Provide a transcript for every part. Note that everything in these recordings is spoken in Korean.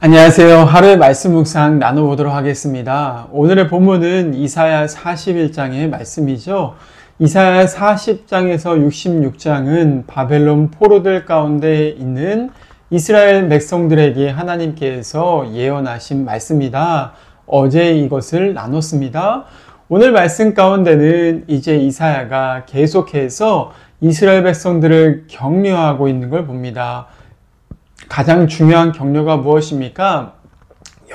안녕하세요. 하루의 말씀 묵상 나눠보도록 하겠습니다. 오늘의 본문은 이사야 41장의 말씀이죠. 이사야 40장에서 66장은 바벨론 포로들 가운데 있는 이스라엘 백성들에게 하나님께서 예언하신 말씀이다. 어제 이것을 나눴습니다. 오늘 말씀 가운데는 이제 이사야가 계속해서 이스라엘 백성들을 격려하고 있는 걸 봅니다. 가장 중요한 격려가 무엇입니까?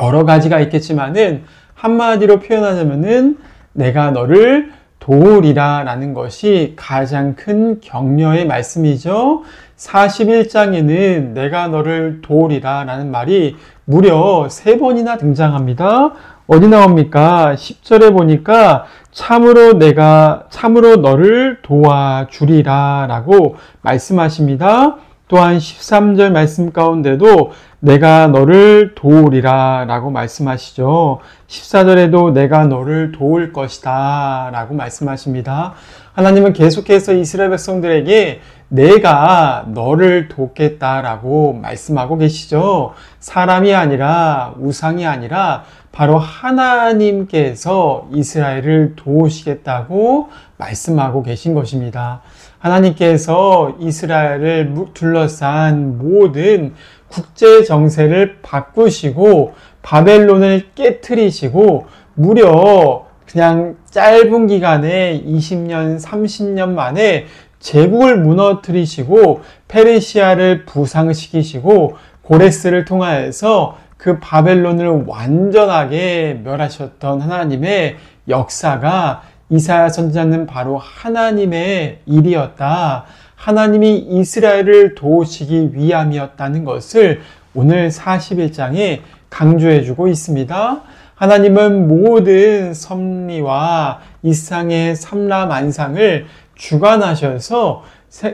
여러 가지가 있겠지만은 한마디로 표현하자면은 내가 너를 도우리라 라는 것이 가장 큰 격려의 말씀이죠. 41장에는 내가 너를 도우리라 라는 말이 무려 3번이나 등장합니다. 어디 나옵니까? 10절에 보니까 참으로 너를 도와주리라 라고 말씀하십니다. 또한 13절 말씀 가운데도 내가 너를 도우리라 라고 말씀하시죠. 14절에도 내가 너를 도울 것이다 라고 말씀하십니다. 하나님은 계속해서 이스라엘 백성들에게 내가 너를 돕겠다라고 말씀하고 계시죠. 사람이 아니라 우상이 아니라 바로 하나님께서 이스라엘을 도우시겠다고 말씀하고 계신 것입니다. 하나님께서 이스라엘을 둘러싼 모든 국제 정세를 바꾸시고 바벨론을 깨트리시고 무려 그냥 짧은 기간에 20년, 30년 만에 제국을 무너뜨리시고 페르시아를 부상시키시고 고레스를 통하여서 그 바벨론을 완전하게 멸하셨던 하나님의 역사가 이사야 선지자는 바로 하나님의 일이었다. 하나님이 이스라엘을 도우시기 위함이었다는 것을 오늘 41장에 강조해주고 있습니다. 하나님은 모든 섭리와 이상의 삼라만상을 주관하셔서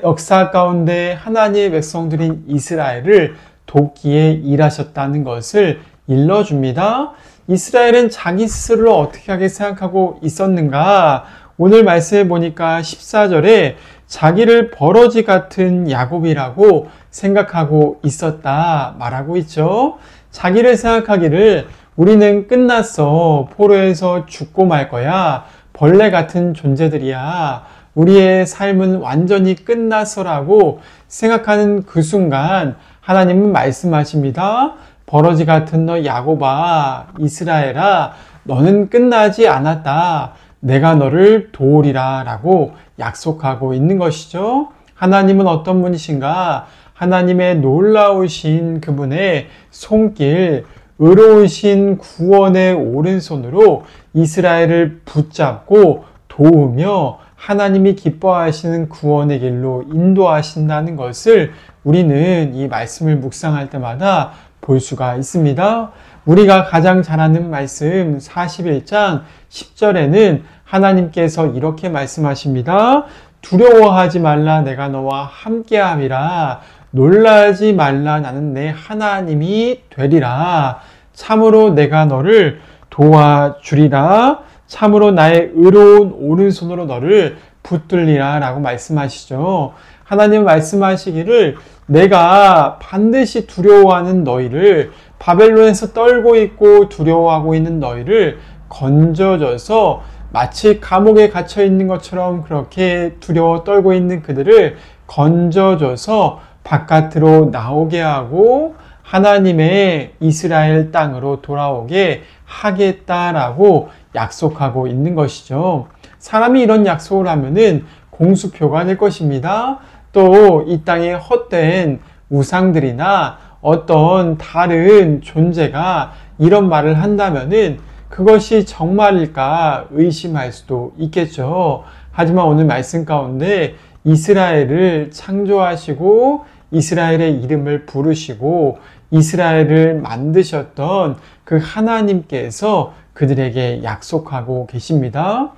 역사 가운데 하나님의 백성들인 이스라엘을 돕기에 일하셨다는 것을 일러줍니다. 이스라엘은 자기 스스로를 어떻게 하게 생각하고 있었는가? 오늘 말씀해 보니까 14절에 자기를 버러지 같은 야곱이라고 생각하고 있었다 말하고 있죠. 자기를 생각하기를 우리는 끝났어. 포로에서 죽고 말 거야. 벌레 같은 존재들이야. 우리의 삶은 완전히 끝났어라고 생각하는 그 순간 하나님은 말씀하십니다. 버러지 같은 너 야곱아, 이스라엘아, 너는 끝나지 않았다. 내가 너를 도우리라 라고 약속하고 있는 것이죠. 하나님은 어떤 분이신가? 하나님의 놀라우신 그분의 손길, 의로우신 구원의 오른손으로 이스라엘을 붙잡고 도우며 하나님이 기뻐하시는 구원의 길로 인도하신다는 것을 우리는 이 말씀을 묵상할 때마다 볼 수가 있습니다. 우리가 가장 잘 아는 말씀 41장 10절에는 하나님께서 이렇게 말씀하십니다. 두려워하지 말라 내가 너와 함께함이라. 놀라지 말라 나는 내 하나님이 되리라. 참으로 내가 너를 도와주리라. 참으로 나의 의로운 오른손으로 너를 붙들리라 라고 말씀하시죠. 하나님 말씀하시기를 내가 반드시 두려워하는 너희를 바벨론에서 떨고 있고 두려워하고 있는 너희를 건져줘서 마치 감옥에 갇혀 있는 것처럼 그렇게 두려워 떨고 있는 그들을 건져줘서 바깥으로 나오게 하고 하나님의 이스라엘 땅으로 돌아오게 하겠다라고 약속하고 있는 것이죠. 사람이 이런 약속을 하면은 공수표가 될 것입니다. 또 이 땅에 헛된 우상들이나 어떤 다른 존재가 이런 말을 한다면은 그것이 정말일까 의심할 수도 있겠죠. 하지만 오늘 말씀 가운데 이스라엘을 창조하시고 이스라엘의 이름을 부르시고 이스라엘을 만드셨던 그 하나님께서 그들에게 약속하고 계십니다.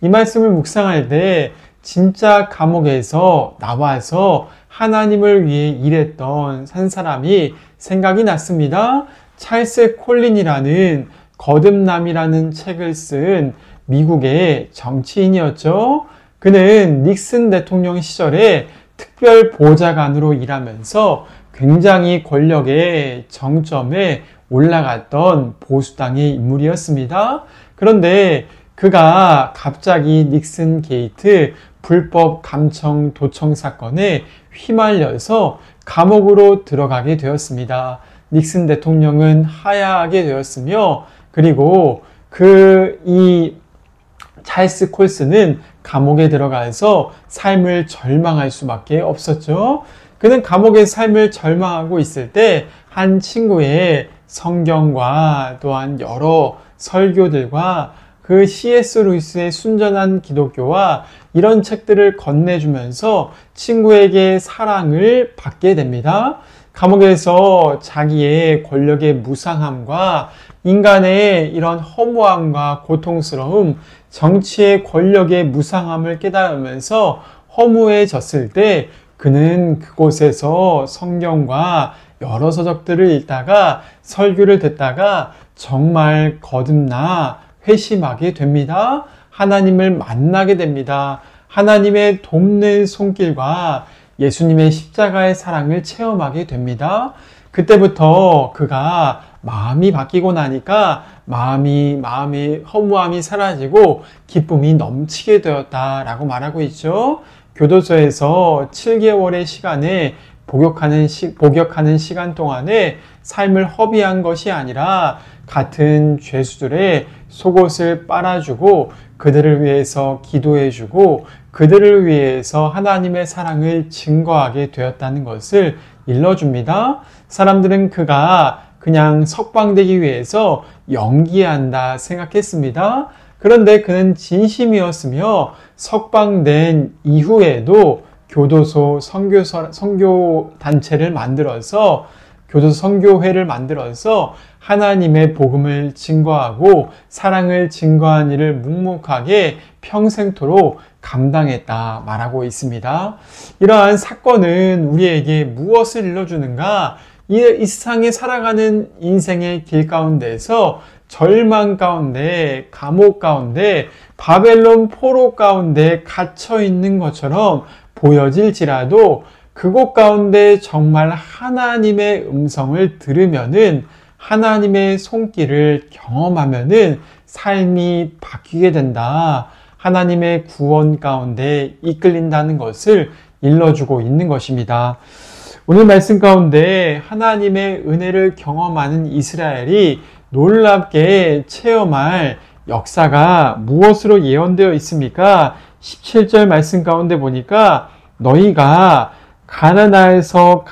이 말씀을 묵상할 때 진짜 감옥에서 나와서 하나님을 위해 일했던 한 사람이 생각이 났습니다. 찰스 콜린이라는 거듭남이라는 책을 쓴 미국의 정치인이었죠. 그는 닉슨 대통령 시절에 특별 보좌관으로 일하면서 굉장히 권력의 정점에 올라갔던 보수당의 인물이었습니다. 그런데 그가 갑자기 닉슨 게이트 불법 감청 도청 사건에 휘말려서 감옥으로 들어가게 되었습니다. 닉슨 대통령은 하야하게 되었으며, 그리고 이 찰스 콜스는 감옥에 들어가서 삶을 절망할 수밖에 없었죠. 그는 감옥의 삶을 절망하고 있을 때 한 친구의 성경과 또한 여러 설교들과 그 C.S. 루이스의 순전한 기독교와 이런 책들을 건네주면서 친구에게 사랑을 받게 됩니다. 감옥에서 자기의 권력의 무상함과 인간의 이런 허무함과 고통스러움, 정치의 권력의 무상함을 깨달으면서 허무해졌을 때 그는 그곳에서 성경과 여러 서적들을 읽다가 설교를 듣다가 정말 거듭나 회심하게 됩니다. 하나님을 만나게 됩니다. 하나님의 돕는 손길과 예수님의 십자가의 사랑을 체험하게 됩니다. 그때부터 그가 마음이 바뀌고 나니까 마음의 허무함이 사라지고 기쁨이 넘치게 되었다라고 말하고 있죠. 교도소에서 7개월의 시간에 복역하는 시간 동안에 삶을 허비한 것이 아니라 같은 죄수들의 속옷을 빨아주고 그들을 위해서 기도해주고 그들을 위해서 하나님의 사랑을 증거하게 되었다는 것을 일러줍니다. 사람들은 그가 그냥 석방되기 위해서 연기한다 생각했습니다. 그런데 그는 진심이었으며 석방된 이후에도 교도소 선교단체를 만들어서 교도소 선교회를 만들어서 하나님의 복음을 증거하고 사랑을 증거한 일을 묵묵하게 평생토록 감당했다 말하고 있습니다. 이러한 사건은 우리에게 무엇을 일러주는가? 이 세상에 살아가는 인생의 길 가운데서 절망 가운데, 감옥 가운데, 바벨론 포로 가운데 갇혀 있는 것처럼 보여질지라도 그곳 가운데 정말 하나님의 음성을 들으면은 하나님의 손길을 경험하면은 삶이 바뀌게 된다. 하나님의 구원 가운데 이끌린다는 것을 일러주고 있는 것입니다. 오늘 말씀 가운데 하나님의 은혜를 경험하는 이스라엘이 놀랍게 체험할 역사가 무엇으로 예언되어 있습니까? 17절 말씀 가운데 보니까 너희가 가나안에서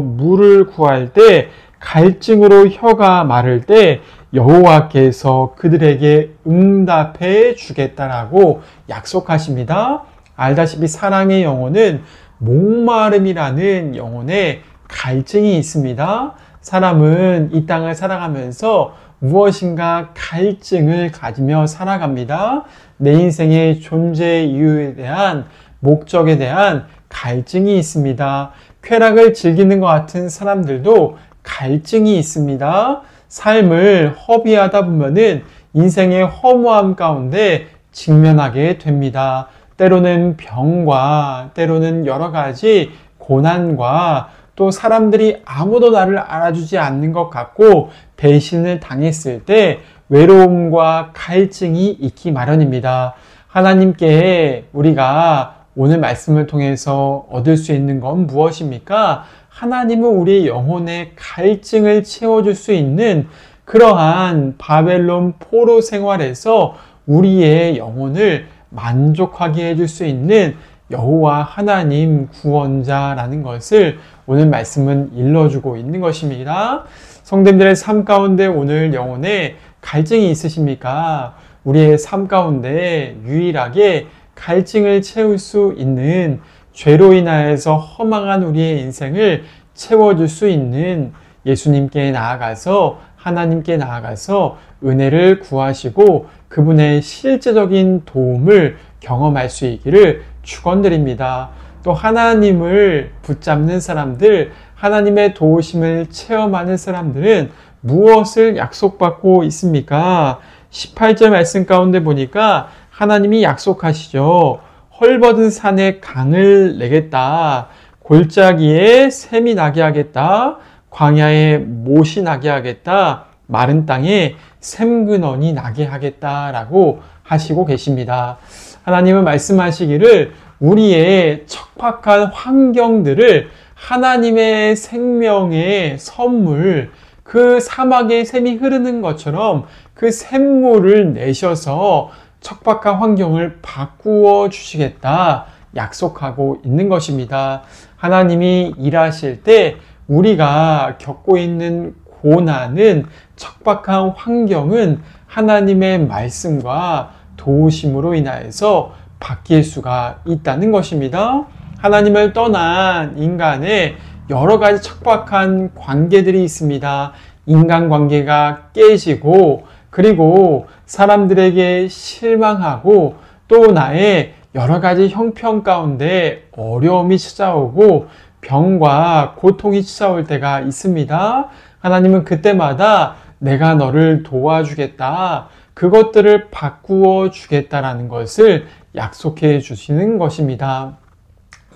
물을 구할 때 갈증으로 혀가 마를 때 여호와께서 그들에게 응답해 주겠다라고 약속하십니다. 알다시피 사람의 영혼은 목마름이라는 영혼에 갈증이 있습니다. 사람은 이 땅을 살아가면서 무엇인가 갈증을 가지며 살아갑니다. 내 인생의 존재 이유에 대한 목적에 대한 갈증이 있습니다. 쾌락을 즐기는 것 같은 사람들도 갈증이 있습니다. 삶을 허비하다 보면은 인생의 허무함 가운데 직면하게 됩니다. 때로는 병과 때로는 여러 가지 고난과 또 사람들이 아무도 나를 알아주지 않는 것 같고 배신을 당했을 때 외로움과 갈증이 있기 마련입니다. 하나님께 우리가 오늘 말씀을 통해서 얻을 수 있는 건 무엇입니까? 하나님은 우리의 영혼의 갈증을 채워줄 수 있는 그러한 바벨론 포로 생활에서 우리의 영혼을 만족하게 해줄 수 있는 여호와 하나님 구원자라는 것을 오늘 말씀은 일러주고 있는 것입니다. 성도님들의 삶 가운데 오늘 영혼에 갈증이 있으십니까? 우리의 삶 가운데 유일하게 갈증을 채울 수 있는 죄로 인하여서 허망한 우리의 인생을 채워줄 수 있는 예수님께 나아가서 하나님께 나아가서 은혜를 구하시고 그분의 실제적인 도움을 경험할 수 있기를 축원드립니다. 또 하나님을 붙잡는 사람들, 하나님의 도우심을 체험하는 사람들은 무엇을 약속받고 있습니까? 18절 말씀 가운데 보니까 하나님이 약속하시죠. 헐벗은 산에 강을 내겠다. 골짜기에 샘이 나게 하겠다. 광야에 못이 나게 하겠다. 마른 땅에 샘근원이 나게 하겠다라고 하시고 계십니다. 하나님은 말씀하시기를 우리의 척박한 환경들을 하나님의 생명의 선물, 그 사막에 샘이 흐르는 것처럼 그 샘물을 내셔서 척박한 환경을 바꾸어 주시겠다 약속하고 있는 것입니다. 하나님이 일하실 때 우리가 겪고 있는 고난은, 척박한 환경은 하나님의 말씀과 도우심으로 인하여서 바뀔 수가 있다는 것입니다. 하나님을 떠난 인간의 여러 가지 척박한 관계들이 있습니다. 인간관계가 깨지고, 그리고 사람들에게 실망하고, 또 나의 여러 가지 형편 가운데 어려움이 찾아오고 병과 고통이 찾아올 때가 있습니다. 하나님은 그때마다 내가 너를 도와주겠다, 그것들을 바꾸어 주겠다라는 것을 약속해 주시는 것입니다.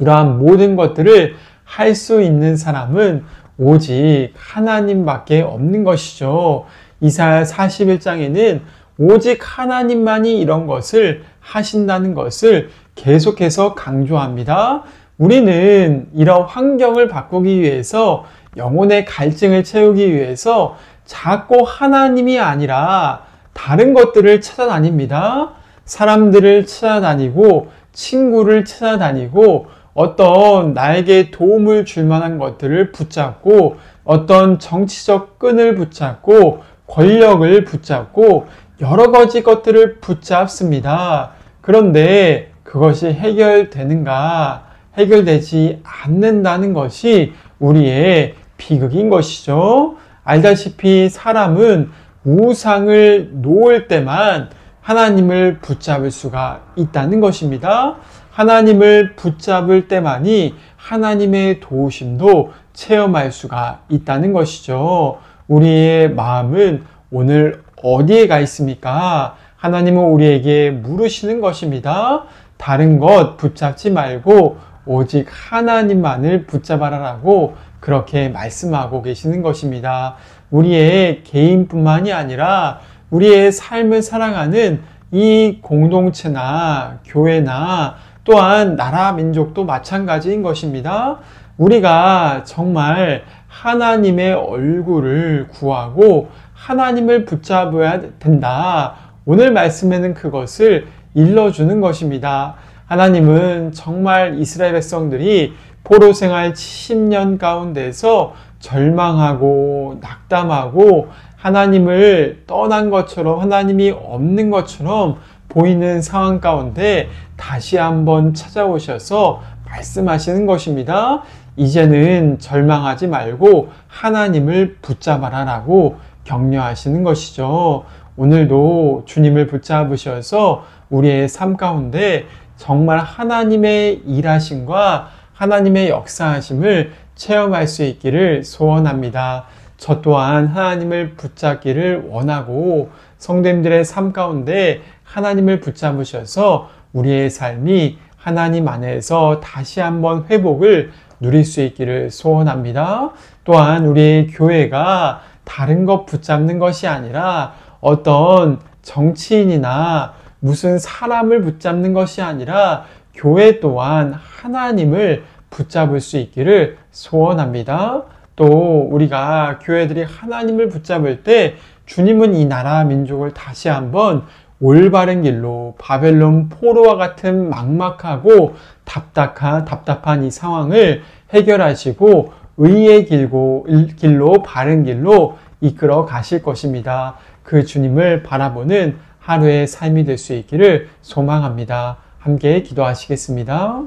이러한 모든 것들을 할 수 있는 사람은 오직 하나님밖에 없는 것이죠. 이사야 41장에는 오직 하나님만이 이런 것을 하신다는 것을 계속해서 강조합니다. 우리는 이런 환경을 바꾸기 위해서, 영혼의 갈증을 채우기 위해서 자꾸 하나님이 아니라 다른 것들을 찾아다닙니다. 사람들을 찾아다니고, 친구를 찾아다니고, 어떤 나에게 도움을 줄 만한 것들을 붙잡고, 어떤 정치적 끈을 붙잡고, 권력을 붙잡고, 여러 가지 것들을 붙잡습니다. 그런데 그것이 해결되는가? 해결되지 않는다는 것이 우리의 비극인 것이죠. 알다시피 사람은 우상을 놓을 때만 하나님을 붙잡을 수가 있다는 것입니다. 하나님을 붙잡을 때만이 하나님의 도우심도 체험할 수가 있다는 것이죠. 우리의 마음은 오늘 어디에 가 있습니까? 하나님은 우리에게 물으시는 것입니다. 다른 것 붙잡지 말고 오직 하나님만을 붙잡아라라고 그렇게 말씀하고 계시는 것입니다. 우리의 개인뿐만이 아니라 우리의 삶을 살아가는 이 공동체나 교회나 또한 나라 민족도 마찬가지인 것입니다. 우리가 정말 하나님의 얼굴을 구하고 하나님을 붙잡아야 된다. 오늘 말씀에는 그것을 일러주는 것입니다. 하나님은 정말 이스라엘 백성들이 포로 생활 70년 가운데서 절망하고 낙담하고 하나님을 떠난 것처럼, 하나님이 없는 것처럼 보이는 상황 가운데 다시 한번 찾아오셔서 말씀하시는 것입니다. 이제는 절망하지 말고 하나님을 붙잡아라 라고 격려하시는 것이죠. 오늘도 주님을 붙잡으셔서 우리의 삶 가운데 정말 하나님의 일하심과 하나님의 역사하심을 체험할 수 있기를 소원합니다. 저 또한 하나님을 붙잡기를 원하고 성도님들의 삶 가운데 하나님을 붙잡으셔서 우리의 삶이 하나님 안에서 다시 한번 회복을 누릴 수 있기를 소원합니다. 또한 우리의 교회가 다른 것 붙잡는 것이 아니라 어떤 정치인이나 무슨 사람을 붙잡는 것이 아니라 교회 또한 하나님을 붙잡을 수 있기를 소원합니다. 또 우리가 교회들이 하나님을 붙잡을 때 주님은 이 나라 민족을 다시 한번 올바른 길로, 바벨론 포로와 같은 막막하고 답답한 이 상황을 해결하시고 의의 길로, 바른 길로 이끌어 가실 것입니다. 그 주님을 바라보는 하루의 삶이 될 수 있기를 소망합니다. 함께 기도하시겠습니다.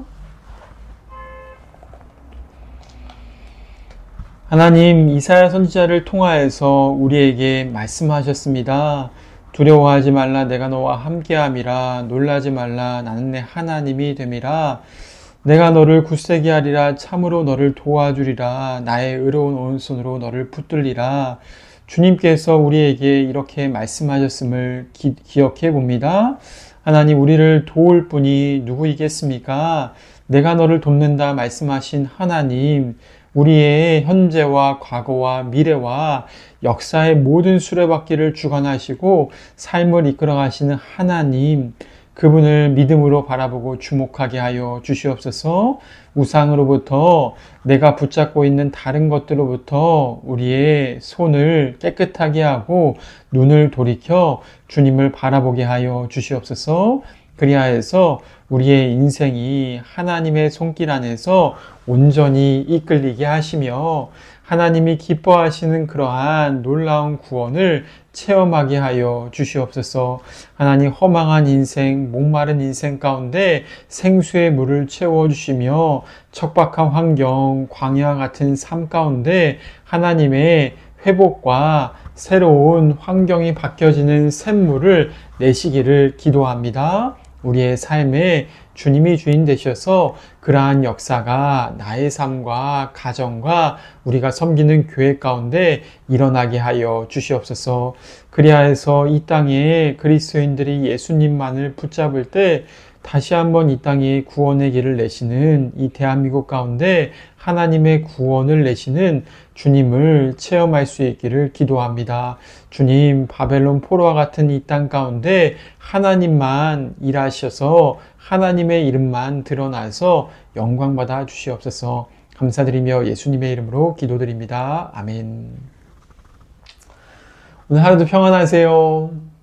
하나님, 이사야 선지자를 통하여서 우리에게 말씀하셨습니다. 두려워하지 말라, 내가 너와 함께함이라. 놀라지 말라, 나는 내 하나님이 됨이라. 내가 너를 굳세게 하리라. 참으로 너를 도와주리라. 나의 의로운 오른손으로 너를 붙들리라. 주님께서 우리에게 이렇게 말씀하셨음을 기억해 봅니다. 하나님, 우리를 도울 분이 누구이겠습니까? 내가 너를 돕는다 말씀하신 하나님, 우리의 현재와 과거와 미래와 역사의 모든 수레바퀴를 주관하시고 삶을 이끌어 가시는 하나님, 그분을 믿음으로 바라보고 주목하게 하여 주시옵소서. 우상으로부터, 내가 붙잡고 있는 다른 것들로부터 우리의 손을 깨끗하게 하고 눈을 돌이켜 주님을 바라보게 하여 주시옵소서. 그리하여서 우리의 인생이 하나님의 손길 안에서 온전히 이끌리게 하시며 하나님이 기뻐하시는 그러한 놀라운 구원을 체험하게 하여 주시옵소서. 하나님, 허망한 인생, 목마른 인생 가운데 생수의 물을 채워주시며 척박한 환경, 광야 같은 삶 가운데 하나님의 회복과 새로운 환경이 바뀌어지는 샘물을 내시기를 기도합니다. 우리의 삶에 주님이 주인 되셔서 그러한 역사가 나의 삶과 가정과 우리가 섬기는 교회 가운데 일어나게 하여 주시옵소서. 그리하여서 이 땅에 그리스도인들이 예수님만을 붙잡을 때 다시 한번 이 땅에 구원의 길을 내시는 이 대한민국 가운데 하나님의 구원을 내시는 주님을 체험할 수 있기를 기도합니다. 주님, 바벨론 포로와 같은 이 땅 가운데 하나님만 일하셔서 하나님의 이름만 드러나서 영광받아 주시옵소서. 감사드리며 예수님의 이름으로 기도드립니다. 아멘. 오늘 하루도 평안하세요.